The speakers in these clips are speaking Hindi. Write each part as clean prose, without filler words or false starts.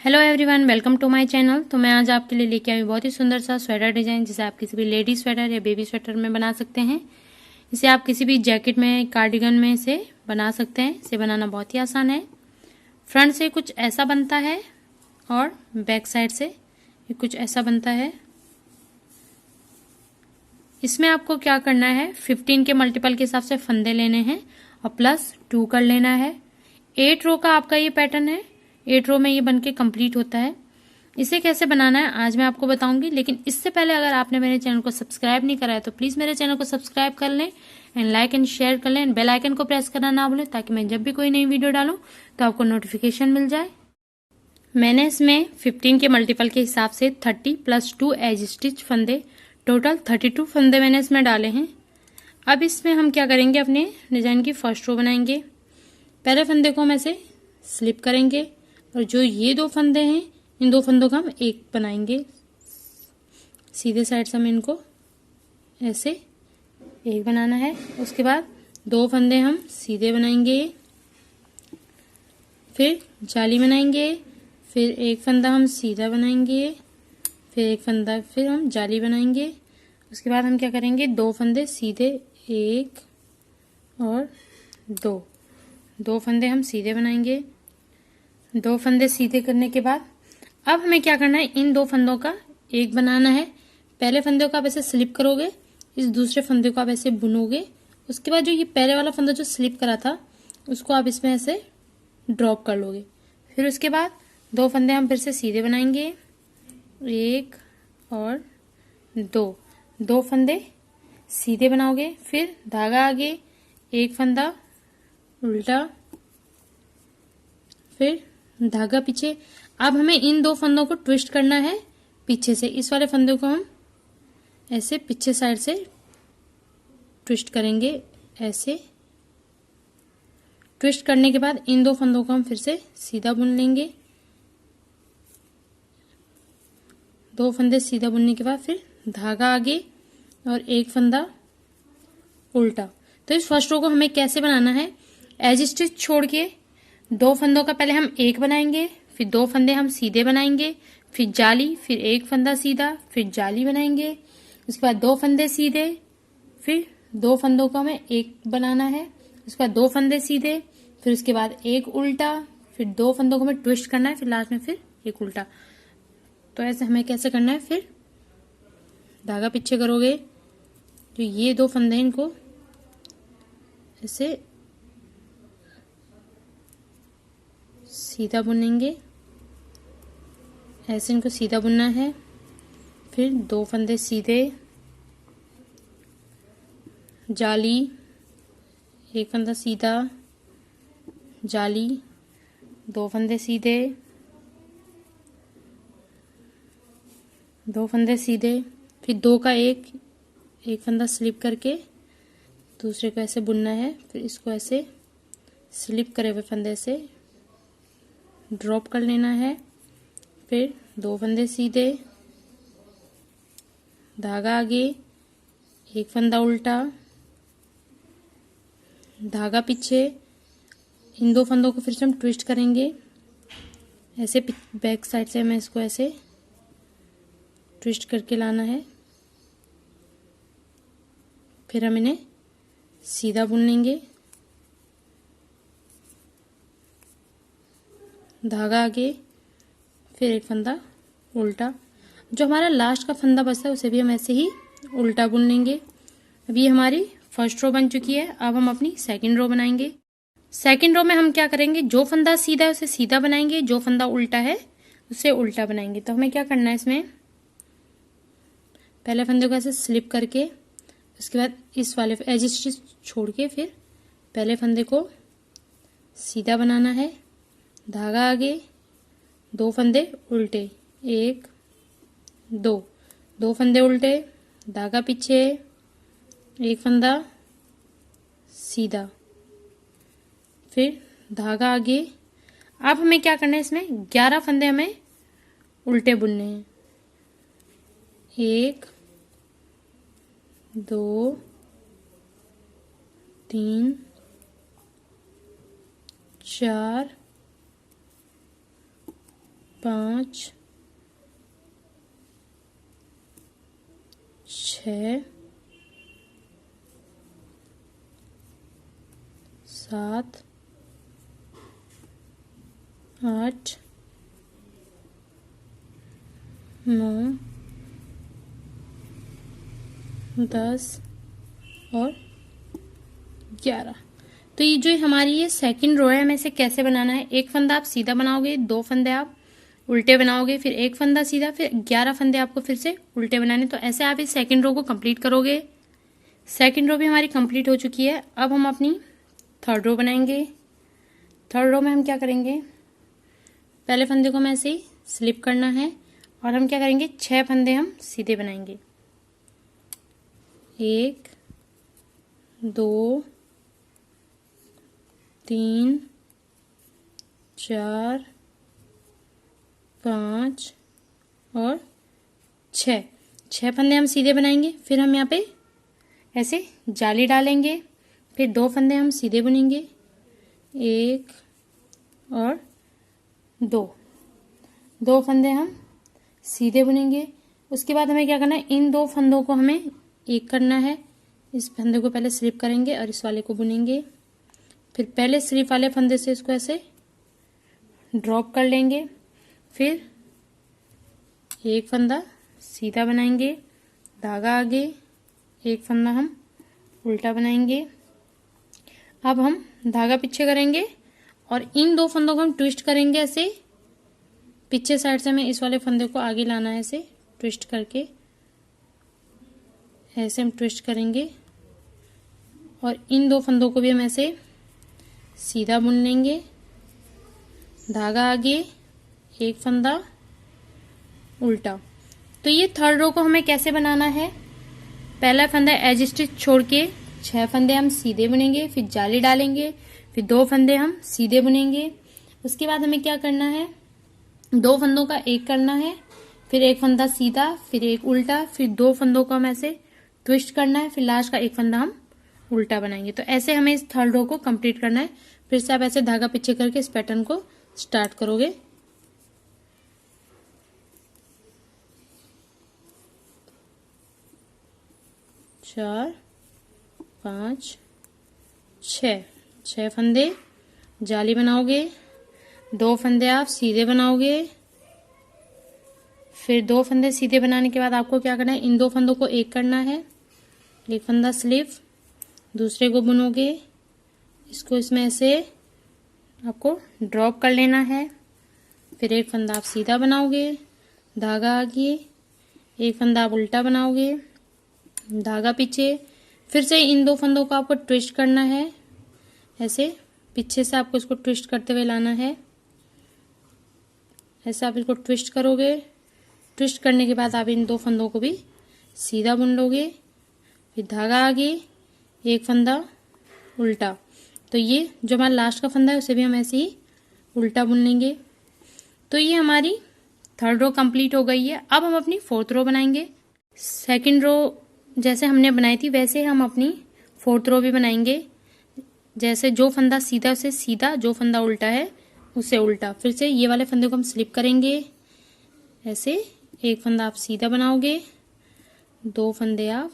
Hello everyone, welcome to my channel. तो मैं आज आपके लिए लेके आई बहुत ही सुंदर सा स्वेटर डिजाइन, जिसे आप किसी भी लेडी स्वेटर या बेबी स्वेटर में बना सकते हैं। इसे आप किसी भी जैकेट में, कार्डिगन में से बना सकते हैं। इसे बनाना बहुत ही आसान है। फ्रंट से कुछ ऐसा बनता है और बैक साइड से कुछ ऐसा बनता है। इसमें आपको क्या करना है, 15 के मल्टीपल के हिसाब से फंदे लेने हैं और +2 कर लेना है। 8 रो का आपका ये पैटर्न है। 8 रो में ये बनके कंप्लीट होता है। इसे कैसे बनाना है आज मैं आपको बताऊंगी, लेकिन इससे पहले अगर आपने मेरे चैनल को सब्सक्राइब नहीं करा है तो प्लीज मेरे चैनल को सब्सक्राइब कर लें एंड लाइक एंड शेयर कर लें एंड बेल आइकन को प्रेस करना ना भूलें, ताकि मैं जब भी कोई नई वीडियो डालूं तो आपको नोटिफिकेशन मिल जाए। मैंने इसमें 15 के मल्टीपल के हिसाब से 30 +2 एज स्टिच फंदे, टोटल 32 फंदे मैंने इसमें डाले हैं। अब इसमें हम क्या करेंगे, अपने डिजाइन की फर्स्ट रो बनाएंगे। पहले फंदे को हम ऐसे स्लिप करेंगे और जो ये 2 फंदे हैं, इन 2 फंदों का हम एक बनाएंगे। सीधे साइड से हमें इनको ऐसे एक बनाना है। उसके बाद 2 फंदे हम सीधे बनाएंगे, फिर जाली बनाएंगे, फिर एक फंदा हम सीधा बनाएंगे, फिर एक फंदा फिर हम जाली बनाएंगे। उसके बाद हम क्या करेंगे, 2 फंदे सीधे, 1 और 2 फंदे हम सीधे बनाएंगे। 2 फंदे सीधे करने के बाद अब हमें क्या करना है, इन 2 फंदों का एक बनाना है। पहले फंदे को आप ऐसे स्लिप करोगे, इस दूसरे फंदे को आप ऐसे बुनोगे। उसके बाद जो ये पहले वाला फंदा जो स्लिप करा था उसको आप इसमें ऐसे ड्रॉप कर लोगे। फिर उसके बाद 2 फंदे हम फिर से सीधे बनाएंगे, 1 और 2 फंदे सीधे बनाओगे, फिर धागा आगे, एक फंदा उल्टा, फिर धागा पीछे। अब हमें इन 2 फंदों को ट्विस्ट करना है पीछे से। इस वाले फंदे को हम ऐसे पीछे साइड से ट्विस्ट करेंगे। ऐसे ट्विस्ट करने के बाद इन 2 फंदों को हम फिर से सीधा बुन लेंगे। 2 फंदे सीधा बुनने के बाद फिर धागा आगे और एक फंदा उल्टा। तो इस फर्स्ट रो को हमें कैसे बनाना है, एज स्टिच छोड़ के 2 फंदों का पहले हम एक बनाएंगे, फिर 2 फंदे हम सीधे बनाएंगे, फिर जाली, फिर एक फंदा सीधा, फिर जाली बनाएंगे। उसके बाद 2 फंदे सीधे, फिर 2 फंदों का हमें एक बनाना है। उसके बाद 2 फंदे सीधे, फिर उसके बाद एक उल्टा, फिर 2 फंदों को हमें ट्विस्ट करना है, फिर लास्ट में फिर एक उल्टा। तो ऐसे हमें कैसे करना है, फिर धागा पीछे करोगे, जो ये 2 फंदे हैं इनको ऐसे सीधा बुनेंगे। ऐसे इनको सीधा बुनना है। फिर 2 फंदे सीधे, जाली, एक फंदा सीधा, जाली, 2 फंदे सीधे, 2 फंदे सीधे, फिर 2 का एक फंदा स्लिप करके दूसरे को ऐसे बुनना है। फिर इसको ऐसे स्लिप करे हुए फंदे से ड्रॉप कर लेना है। फिर 2 फंदे सीधे, धागा आगे, एक फंदा उल्टा, धागा पीछे। इन 2 फंदों को फिर से हम ट्विस्ट करेंगे। ऐसे बैक साइड से हमें इसको ऐसे ट्विस्ट करके लाना है। फिर हम इन्हें सीधा बुन लेंगे। धागा आगे, फिर एक फंदा उल्टा। जो हमारा लास्ट का फंदा बचता है उसे भी हम ऐसे ही उल्टा बुन लेंगे। अब ये हमारी फर्स्ट रो बन चुकी है। अब हम अपनी सेकंड रो बनाएंगे। सेकंड रो में हम क्या करेंगे, जो फंदा सीधा है उसे सीधा बनाएंगे, जो फंदा उल्टा है उसे उल्टा बनाएंगे। तो हमें क्या करना है, इसमें पहले फंदे को ऐसे स्लिप करके, उसके बाद इस वाले एज स्टिच छोड़ के फिर पहले फंदे को सीधा बनाना है। धागा आगे, 2 फंदे उल्टे, 1 2 फंदे उल्टे, धागा पीछे, एक फंदा सीधा, फिर धागा आगे। अब हमें क्या करना है, इसमें 11 फंदे हमें उल्टे बुनने हैं। 1 2 3 4 5 6 7 8 9 10 और 11। तो ये जो हमारी ये सेकंड रो है, हमें इसे कैसे बनाना है, एक फंदा आप सीधा बनाओगे, 2 फंदे आप उल्टे बनाओगे, फिर एक फंदा सीधा, फिर 11 फंदे आपको फिर से उल्टे बनाने। तो ऐसे आप इस सेकंड रो को कंप्लीट करोगे। सेकंड रो भी हमारी कंप्लीट हो चुकी है। अब हम अपनी थर्ड रो बनाएंगे। थर्ड रो में हम क्या करेंगे, पहले फंदे को हमें ऐसे ही स्लिप करना है और हम क्या करेंगे, 6 फंदे हम सीधे बनाएंगे। 1 2 3 4 5 और 6 फंदे हम सीधे बनाएंगे। फिर हम यहाँ पे ऐसे जाली डालेंगे, फिर 2 फंदे हम सीधे बुनेंगे, 1 और 2 फंदे हम सीधे बुनेंगे। उसके बाद हमें क्या करना है, इन 2 फंदों को हमें एक करना है। इस फंदे को पहले स्लिप करेंगे और इस वाले को बुनेंगे, फिर पहले स्लिप वाले फंदे से इसको ऐसे ड्रॉप कर लेंगे, फिर एक फंदा सीधा बनाएंगे, धागा आगे, एक फंदा हम उल्टा बनाएंगे। अब हम धागा पीछे करेंगे और इन 2 फंदों को हम ट्विस्ट करेंगे ऐसे पीछे साइड से। हमें इस वाले फंदे को आगे लाना है, ऐसे ट्विस्ट करके ऐसे हम ट्विस्ट करेंगे और इन 2 फंदों को भी हम ऐसे सीधा बुन लेंगे, धागा आगे, एक फंदा उल्टा। तो ये थर्ड रो को हमें कैसे बनाना है, पहला फंदा एज स्टिच छोड़ के 6 फंदे हम सीधे बुनेंगे, फिर जाली डालेंगे, फिर 2 फंदे हम सीधे बुनेंगे। उसके बाद हमें क्या करना है, 2 फंदों का एक करना है, फिर एक फंदा सीधा, फिर एक उल्टा, फिर 2 फंदों को हम ऐसे ट्विस्ट करना है, फिर लास्ट का एक फंदा हम उल्टा बनाएंगे। तो ऐसे हमें इस थर्ड रो को कंप्लीट करना है। फिर से आप ऐसे धागा पीछे करके इस पैटर्न को स्टार्ट करोगे। चार 5 6 फंदे जाली बनाओगे, 2 फंदे आप सीधे बनाओगे, फिर 2 फंदे सीधे बनाने के बाद आपको क्या करना है, इन 2 फंदों को एक करना है, एक फंदा स्लिप, दूसरे को बुनोगे, इसको इसमें ऐसे आपको ड्रॉप कर लेना है, फिर एक फंदा आप सीधा बनाओगे, धागा आगे, एक फंदा आप उल्टा बनाओगे, धागा पीछे, फिर से इन 2 फंदों को आपको ट्विस्ट करना है, ऐसे पीछे से आपको इसको ट्विस्ट करते हुए लाना है। ऐसे आप इसको ट्विस्ट करोगे, ट्विस्ट करने के बाद आप इन 2 फंदों को भी सीधा बुन लोगे, फिर धागा आगे, एक फंदा उल्टा। तो ये जो हमारा लास्ट का फंदा है उसे भी हम ऐसे ही उल्टा बुन लेंगे। तो ये हमारी थर्ड रो कंप्लीट हो गई है। अब हम अपनी फोर्थ रो बनाएंगे। सेकंड रो जैसे हमने बनाई थी वैसे हम अपनी फोर्थ रो भी बनाएंगे। जैसे जो फंदा सीधा उसे सीधा, जो फंदा उल्टा है उसे उल्टा। फिर से ये वाले फंदे को हम स्लिप करेंगे, ऐसे एक फंदा आप सीधा बनाओगे, 2 फंदे आप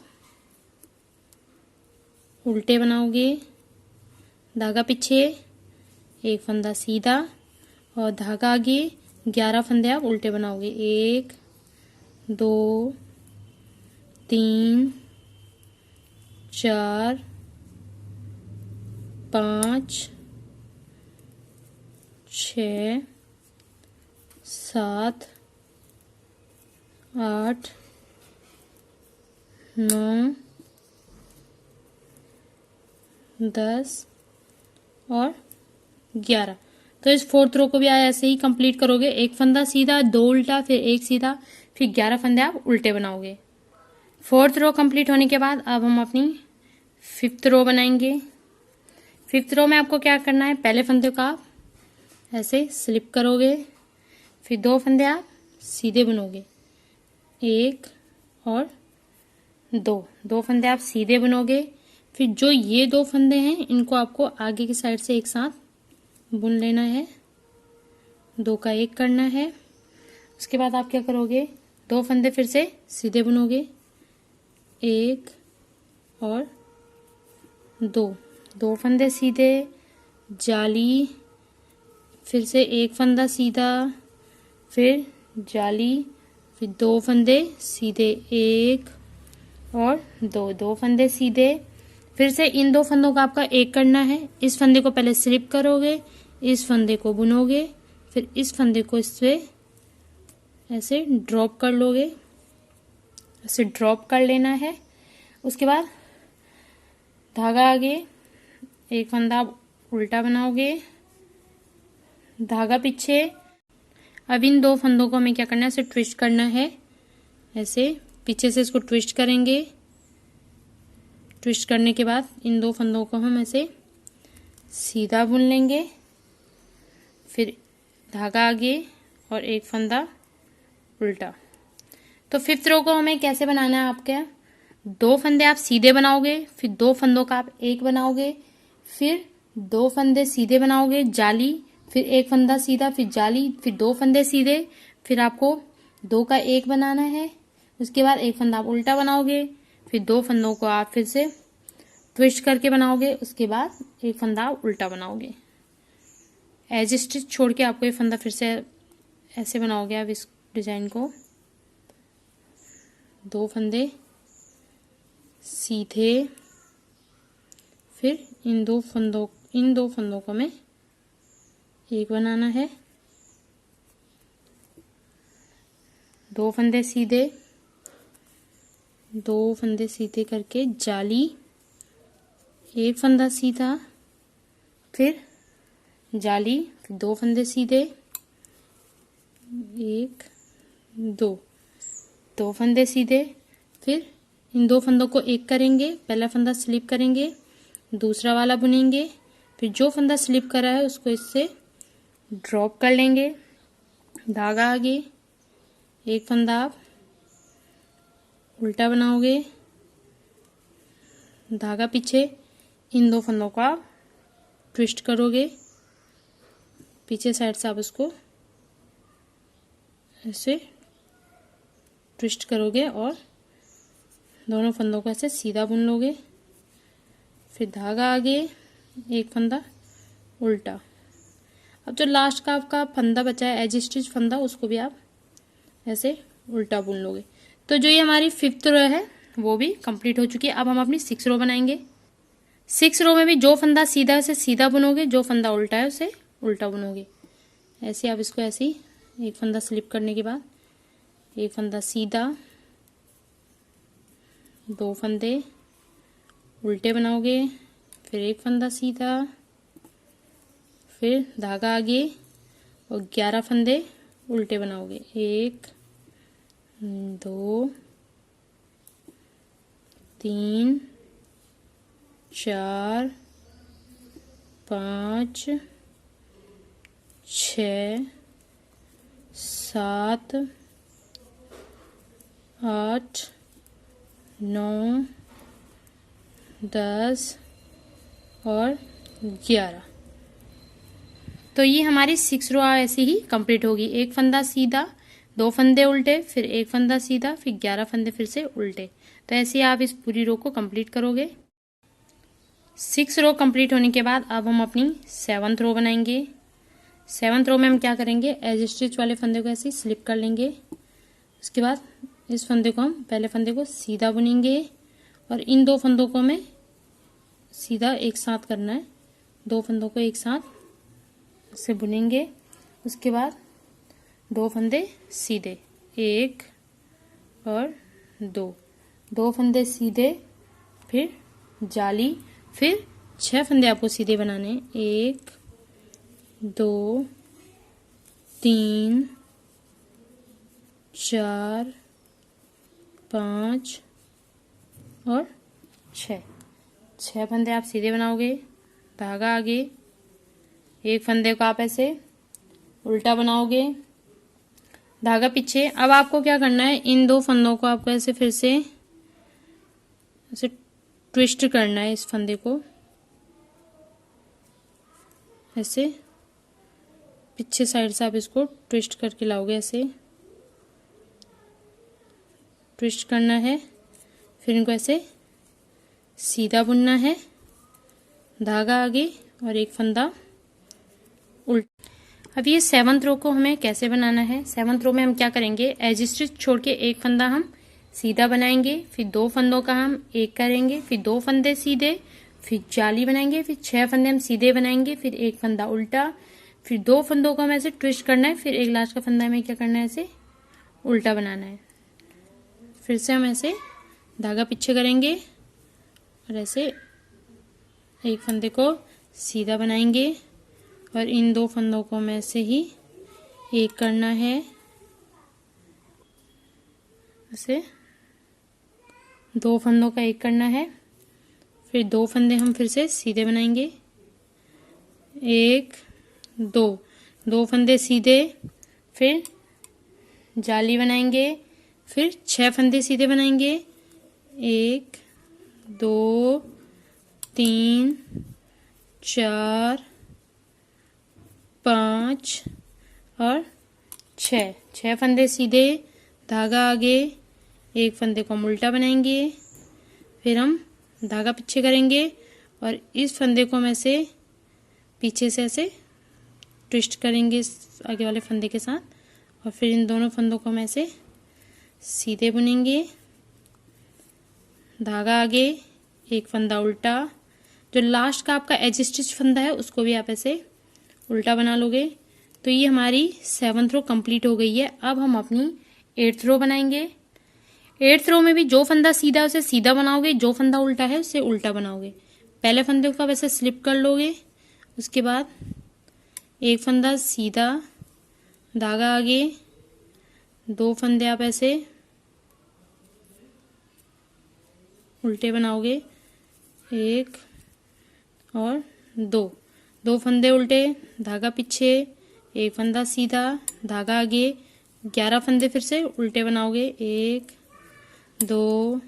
उल्टे बनाओगे, धागा पीछे, एक फंदा सीधा और धागा आगे, 11 फंदे आप उल्टे बनाओगे, 1 2 3 4 5 6 7 8 9 10 और 11। तो इस फोर्थ रो को भी आप ऐसे ही कंप्लीट करोगे, एक फंदा सीधा, 2 उल्टा, फिर एक सीधा, फिर 11 फंदे आप उल्टे बनाओगे। फोर्थ रो कंप्लीट होने के बाद अब हम अपनी फिफ्थ रो बनाएंगे। फिफ्थ रो में आपको क्या करना है, पहले फंदे को आप ऐसे स्लिप करोगे, फिर 2 फंदे आप सीधे बुनोगे, 1 और 2 फंदे आप सीधे बुनोगे। फिर जो ये 2 फंदे हैं इनको आपको आगे की साइड से एक साथ बुन लेना है, 2 का 1 करना है, उसके बाद आप क्या करोगे, 2 फंदे फिर से सीधे बुनोगे, 1 और 2 फंदे सीधे, जाली, फिर से 1 फंदा सीधा, फिर जाली, फिर 2 फंदे सीधे, 1 और 2 फंदे सीधे, फिर से इन 2 फंदों का आपका एक करना है। इस फंदे को पहले स्लिप करोगे, इस फंदे को बुनोगे, फिर इस फंदे को इससे ऐसे ड्रॉप कर लोगे, ऐसे ड्रॉप कर लेना है। उसके बाद धागा आगे, एक फंदा उल्टा बनाओगे, धागा पीछे। अब इन 2 फंदों को हमें क्या करना है, ऐसे ट्विस्ट करना है, ऐसे पीछे से इसको ट्विस्ट करेंगे। ट्विस्ट करने के बाद इन 2 फंदों को हम ऐसे सीधा बुन लेंगे, फिर धागा आगे और एक फंदा उल्टा। तो 5th रो को हमें कैसे बनाना है, आपके 2 फंदे आप सीधे बनाओगे, फिर 2 फंदों का आप एक बनाओगे, फिर 2 फंदे सीधे बनाओगे, जाली, फिर 1 फंदा सीधा, फिर जाली, फिर 2 फंदे सीधे, फिर आपको 2 का एक बनाना है। उसके बाद 1 फंदा आप उल्टा बनाओगे, फिर 2 फंदों को आप फिर से ट्विस्ट करके बनाओगे, उसके बाद 1 फंदा आप उल्टा बनाओगे। एज स्टिच छोड़ के आपको ये फंदा फिर से ऐसे बनाओगे आप इस डिजाइन को, 2 फंदे सीधे, फिर इन दो फंदों को हमें एक बनाना है, 2 फंदे सीधे, 2 फंदे सीधे करके जाली, 1 फंदा सीधा, फिर जाली, फिर 2 फंदे सीधे, 1 2 फंदे सीधे, फिर इन 2 फंदों को एक करेंगे, पहला फंदा स्लिप करेंगे, दूसरा वाला बुनेंगे, फिर जो फंदा स्लिप करा है उसको इससे ड्रॉप कर लेंगे, धागा आगे, 1 फंदा आप उल्टा बनाओगे, धागा पीछे, इन 2 फंदों को आप ट्विस्ट करोगे, पीछे साइड से आप उसको ऐसे ट्विस्ट करोगे और दोनों फंदों को ऐसे सीधा बुन लोगे, फिर धागा आगे, 1 फंदा उल्टा। अब जो लास्ट का आपका फंदा बचा है एज स्टिच फंदा, उसको भी आप ऐसे उल्टा बुन लोगे। तो जो ये हमारी 5th रो है वो भी कंप्लीट हो चुकी है। अब हम अपनी 6th रो बनाएंगे। 6th रो में भी जो फंदा सीधा है उसे सीधा बुनोगे, जो फंदा उल्टा है उसे उल्टा बुनोगे। ऐसे आप इसको ऐसे ही 1 फंदा स्लिप करने के बाद 1 फंदा सीधा, 2 फंदे उल्टे बनाओगे, फिर 1 फंदा सीधा, फिर धागा आगे और 11 फंदे उल्टे बनाओगे, 1 2 3 4 5 6 7 8 9 10 और 11। तो ये हमारी 6 रो ऐसे ही कंप्लीट होगी। 1 फंदा सीधा, 2 फंदे उल्टे, फिर 1 फंदा सीधा, फिर 11 फंदे फिर से उल्टे। तो ऐसे ही आप इस पूरी रो को कंप्लीट करोगे। 6 रो कंप्लीट होने के बाद अब हम अपनी 7th रो बनाएंगे। 7th रो में हम क्या करेंगे, एज स्टिच वाले फंदे को ऐसे स्लिप कर लेंगे। उसके बाद इस फंदे को हम पहले फंदे को सीधा बुनेंगे और इन 2 फंदों को हमें सीधा एक साथ करना है। 2 फंदों को एक साथ से बुनेंगे। उसके बाद 2 फंदे सीधे, 1 और 2 फंदे सीधे, फिर जाली, फिर 6 फंदे आपको सीधे बनाने, 1 2 3 4 5 और 6 फंदे आप सीधे बनाओगे, धागा आगे, 1 फंदे को आप ऐसे उल्टा बनाओगे, धागा पीछे। अब आपको क्या करना है, इन 2 फंदों को आपको ऐसे फिर से ऐसे ट्विस्ट करना है। इस फंदे को ऐसे पीछे साइड से आप इसको ट्विस्ट करके लाओगे ऐसे, ट्विस्ट करना है, फिर इनको ऐसे सीधा बुनना है, धागा आगे और एक फंदा उल्टा। अब ये 7th रो को हमें कैसे बनाना है। 7th रो में हम क्या करेंगे, एज स्टिच छोड़ के एक फंदा हम सीधा बनाएंगे, फिर 2 फंदों का हम एक करेंगे, फिर 2 फंदे सीधे, फिर जाली बनाएंगे, फिर 6 फंदे हम सीधे बनाएंगे, फिर एक फंदा उल्टा, फिर 2 फंदों को हमें ऐसे ट्विस्ट करना है, फिर एक लास्ट का फंदा हमें क्या करना है, ऐसे उल्टा बनाना है। फिर से हम ऐसे धागा पीछे करेंगे और ऐसे एक फंदे को सीधा बनाएंगे और इन 2 फंदों को हमें ऐसे ही एक करना है, ऐसे 2 फंदों का एक करना है, फिर 2 फंदे हम फिर से सीधे बनाएंगे, 1 2 फंदे सीधे, फिर जाली बनाएंगे, फिर 6 फंदे सीधे बनाएंगे, 1 2 3 4 5 और 6 फंदे सीधे, धागा आगे, एक फंदे को हम उल्टा बनाएंगे, फिर हम धागा पीछे करेंगे और इस फंदे को हम ऐसे पीछे से ऐसे ट्विस्ट करेंगे इस आगे वाले फंदे के साथ, और फिर इन दोनों फंदों को हम ऐसे सीधे बुनेंगे, धागा आगे, एक फंदा उल्टा। जो लास्ट का आपका एज स्टिच फंदा है उसको भी आप ऐसे उल्टा बना लोगे। तो ये हमारी 7th रो कंप्लीट हो गई है। अब हम अपनी 8th रो बनाएंगे। 8th रो में भी जो फंदा सीधा है उसे सीधा बनाओगे, जो फंदा उल्टा है उसे उल्टा बनाओगे। पहले फंदे को आप ऐसे स्लिप कर लोगे, उसके बाद एक फंदा सीधा, धागा आगे, 2 फंदे आप ऐसे उल्टे बनाओगे, 1 और 2 फंदे उल्टे, धागा पीछे, एक फंदा सीधा, धागा आगे, 11 फंदे फिर से उल्टे बनाओगे, 1 2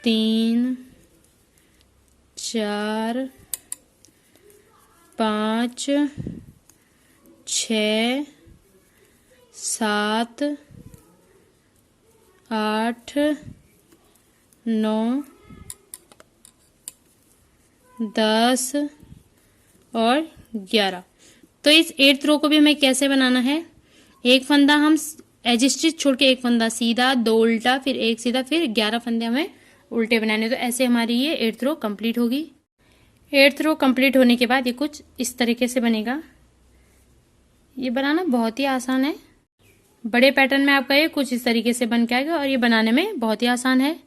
3 4 5 6 7 8 9 10 और 11। तो इस 8th रो को भी हमें कैसे बनाना है, एक फंदा हम एज स्टिच छोड़ के एक फंदा सीधा, 2 उल्टा, फिर एक सीधा, फिर 11 फंदे हमें उल्टे बनाने। तो ऐसे हमारी ये 8th रो कंप्लीट होगी। 8th रो कंप्लीट होने के बाद ये कुछ इस तरीके से बनेगा। ये बनाना बहुत ही आसान है। बड़े पैटर्न में आपका ये कुछ इस तरीके से बन के आएगा और ये बनाने में बहुत ही आसान है।